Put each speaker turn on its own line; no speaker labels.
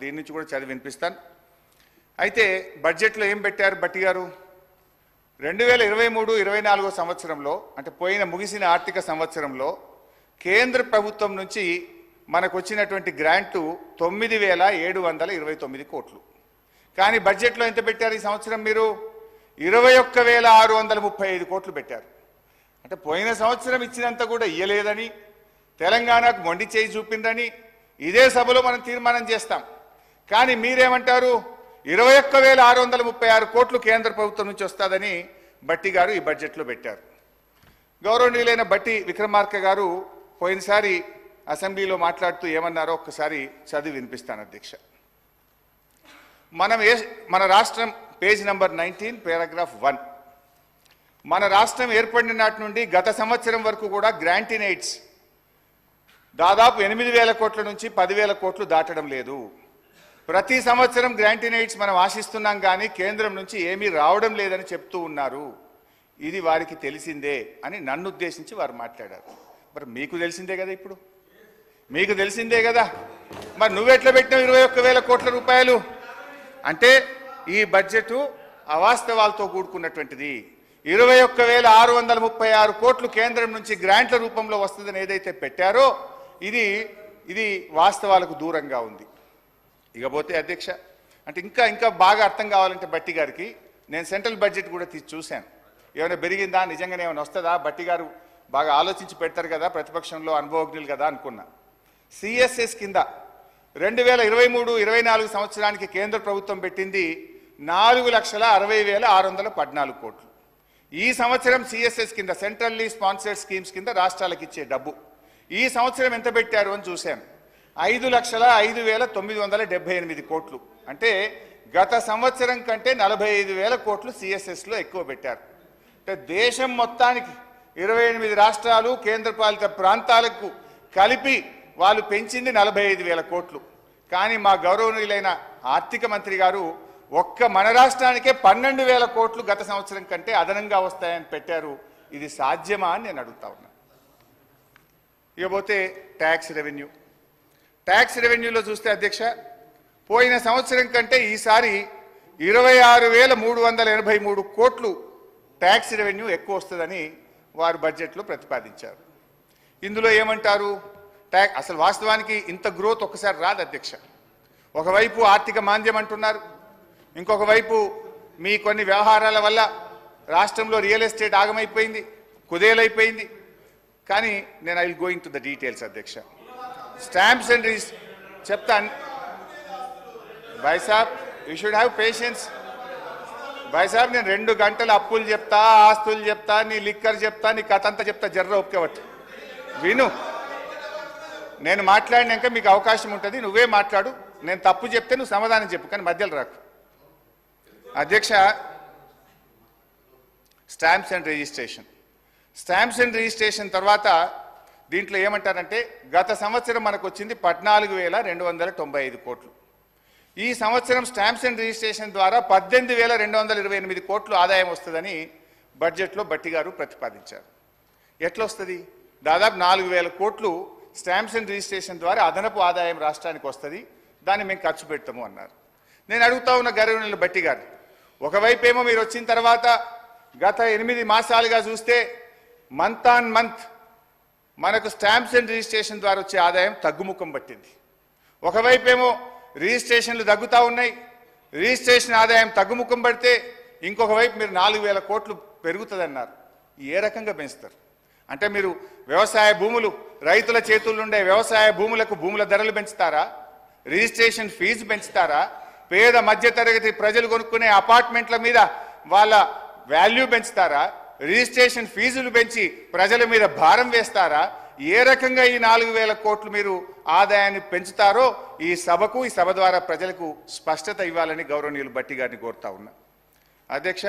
దీని నుంచి కూడా చదివి వినిపిస్తాను. అయితే బడ్జెట్లో ఏం పెట్టారు బట్టి గారు? 2023-24 సంవత్సరంలో అంటే ముగిసిన ఆర్థిక సంవత్సరంలో కేంద్ర ప్రభుత్వం నుంచి మనకు వచ్చినటువంటి గ్రాంటు 9,729 కోట్లు. కానీ బడ్జెట్లో ఎంత పెట్టారు ఈ సంవత్సరం? మీరు 21,635 కోట్లు పెట్టారు. అంటే పోయిన సంవత్సరం ఇచ్చినంత కూడా ఇయ్యలేదని, తెలంగాణకు మొండి చేయి చూపిందని ఇదే సభలో మనం తీర్మానం చేస్తాం. కానీ మీరేమంటారు? 21,636 కోట్లు కేంద్ర ప్రభుత్వం నుంచి వస్తుందని బట్టి గారు ఈ బడ్జెట్లో పెట్టారు. గౌరవనీయులైన బట్టి విక్రమార్క గారు పోయినసారి అసెంబ్లీలో మాట్లాడుతూ ఏమన్నారో ఒక్కసారి చదివి వినిపిస్తాను అధ్యక్ష. మన రాష్ట్రం పేజ్ నంబర్ 19 పారాగ్రాఫ్ 1. మన రాష్ట్రం ఏర్పడిన నాటి నుండి గత సంవత్సరం వరకు కూడా గ్రాంట్ ఇన్ ఎయిడ్స్ దాదాపు 8,000 కోట్ల నుంచి 10,000 కోట్లు దాటడం లేదు. ప్రతి సంవత్సరం గ్రాంట్ ఇన్ ఎయిడ్స్ మనం ఆశిస్తున్నాం కానీ కేంద్రం నుంచి ఏమీ రావడం లేదని చెప్తూ ఉన్నారు. ఇది వారికి తెలిసిందే అని నన్ను ఉద్దేశించి వారు మాట్లాడారు. మరి మీకు తెలిసిందే కదా, ఇప్పుడు మీకు తెలిసిందే కదా. మరి నువ్వెట్లా పెట్టినావు 21,000 కోట్ల రూపాయలు? అంటే ఈ బడ్జెట్ అవాస్తవాలతో కూడుకున్నటువంటిది. 21,636 కోట్లు కేంద్రం నుంచి గ్రాంట్ల రూపంలో వస్తుందని ఏదైతే పెట్టారో ఇది వాస్తవాలకు దూరంగా ఉంది. ఇకపోతే అధ్యక్ష, అంటే ఇంకా బాగా అర్థం కావాలంటే బట్టి గారికి నేను సెంట్రల్ బడ్జెట్ కూడా చూశాను. ఏమైనా పెరిగిందా, నిజంగానే ఏమైనా వస్తుందా? బట్టి గారు బాగా ఆలోచించి పెడతారు కదా, ప్రతిపక్షంలో అనుభవజ్ఞులు కదా అనుకున్నా. సిఎస్ఎస్ కింద 2023-24 సంవత్సరానికి కేంద్ర ప్రభుత్వం పెట్టింది 4,60,614 కోట్లు. ఈ సంవత్సరం సిఎస్ఎస్ కింద సెంట్రల్లీ స్పాన్సర్డ్ స్కీమ్స్ కింద రాష్ట్రాలకు ఇచ్చే డబ్బు ఈ సంవత్సరం ఎంత పెట్టారు అని చూశాను. 5,05,978 కోట్లు. అంటే గత సంవత్సరం కంటే 45,000 కోట్లు సిఎస్ఎస్లో ఎక్కువ పెట్టారు. అంటే దేశం మొత్తానికి 28 రాష్ట్రాలు కేంద్రపాలిత ప్రాంతాలకు కలిపి వాళ్ళు పెంచింది 45,000 కోట్లు. కానీ మా గౌరవనీయులైన ఆర్థిక మంత్రి గారు ఒక్క మన రాష్ట్రానికే 12,000 కోట్లు గత సంవత్సరం కంటే అదనంగా వస్తాయని పెట్టారు. ఇది సాధ్యమా అని నేను అడుగుతా ఉన్నా. ఇకపోతే ట్యాక్స్ రెవెన్యూలో చూస్తే అధ్యక్ష, పోయిన సంవత్సరం కంటే ఈసారి 26,383 కోట్లు ట్యాక్స్ రెవెన్యూ ఎక్కువ వస్తుందని వారు బడ్జెట్లో ప్రతిపాదించారు. ఇందులో ఏమంటారు? అసలు వాస్తవానికి ఇంత గ్రోత్ ఒక్కసారి రాదు అధ్యక్ష. ఒకవైపు ఆర్థిక మాంద్యం అంటున్నారు, ఇంకొక వైపు మీ కొన్ని వ్యవహారాల వల్ల రాష్ట్రంలో రియల్ ఎస్టేట్ ఆగమైపోయింది, కుదేలైపోయింది. కానీ నేను I will going to the details అధ్యక్ష. స్టాంప్స్ అండ్ చెప్తాను భాయ్ సాబ్, యూ షుడ్ హ్యావ్ పేషెన్స్. భాయ్ సాబ్, నేను 2 గంటలు అప్పులు చెప్తా, ఆస్తులు చెప్తా, నీ లిక్కర్ చెప్తా, నీ కథ అంతా చెప్తా, జర్ర ఒప్పుకోవట్టు విను. నేను మాట్లాడినాక మీకు అవకాశం ఉంటుంది, నువ్వే మాట్లాడు. నేను తప్పు చెప్తే నువ్వు సమాధానం చెప్పు, కానీ మధ్యలో రాకు. అధ్యక్ష, స్టాంప్స్ అండ్ రిజిస్ట్రేషన్ తర్వాత దీంట్లో ఏమంటారంటే గత సంవత్సరం మనకు వచ్చింది 14,295 కోట్లు. ఈ సంవత్సరం స్టాంప్స్ అండ్ రిజిస్ట్రేషన్ ద్వారా 18,228 కోట్లు ఆదాయం వస్తుందని బడ్జెట్లో బట్టి గారు ప్రతిపాదించారు. ఎట్లా వస్తుంది? దాదాపు 4,000 కోట్లు స్టాంప్స్ అండ్ రిజిస్ట్రేషన్ ద్వారా అదనపు ఆదాయం రాష్ట్రానికి వస్తుంది, దాన్ని మేము ఖర్చు పెడతాము అన్నారు. నేను అడుగుతా ఉన్న గౌరవనీయులు బట్టి గారు, ఒకవైపు ఏమో మీరు వచ్చిన తర్వాత గత 8 మాసాలుగా చూస్తే మంత్ ఆన్ మంత్ మనకు స్టాంప్స్ అండ్ రిజిస్ట్రేషన్ ద్వారా వచ్చే ఆదాయం తగ్గుముఖం పట్టింది. ఒకవైపు ఏమో రిజిస్ట్రేషన్లు తగ్గుతూ ఉన్నాయి, రిజిస్ట్రేషన్ ఆదాయం తగ్గుముఖం పడితే ఇంకొక వైపు మీరు 4,000 కోట్లు పెరుగుతుందన్నారు. ఏ రకంగా పెంచుతారు? అంటే మీరు వ్యవసాయ భూములు, రైతుల చేతుల్లో ఉండే వ్యవసాయ భూములకు భూముల ధరలు పెంచుతారా? Registration fee పెంచుతారా? పేద మధ్యతరగతి ప్రజలు కొనుక్కునే అపార్ట్మెంట్ల మీద వాళ్ళ వాల్యూ పెంచుతారా? రిజిస్ట్రేషన్ ఫీజులు పెంచి ప్రజల మీద భారం వేస్తారా? ఏ రకంగా ఈ 4,000 కోట్లు మీరు ఆదాయాన్ని పెంచుతారో ఈ సభకు, ఈ సభ ద్వారా ప్రజలకు స్పష్టత ఇవ్వాలని గౌరవనీయులు బట్టి గారిని కోరుతా ఉన్నా. అధ్యక్ష,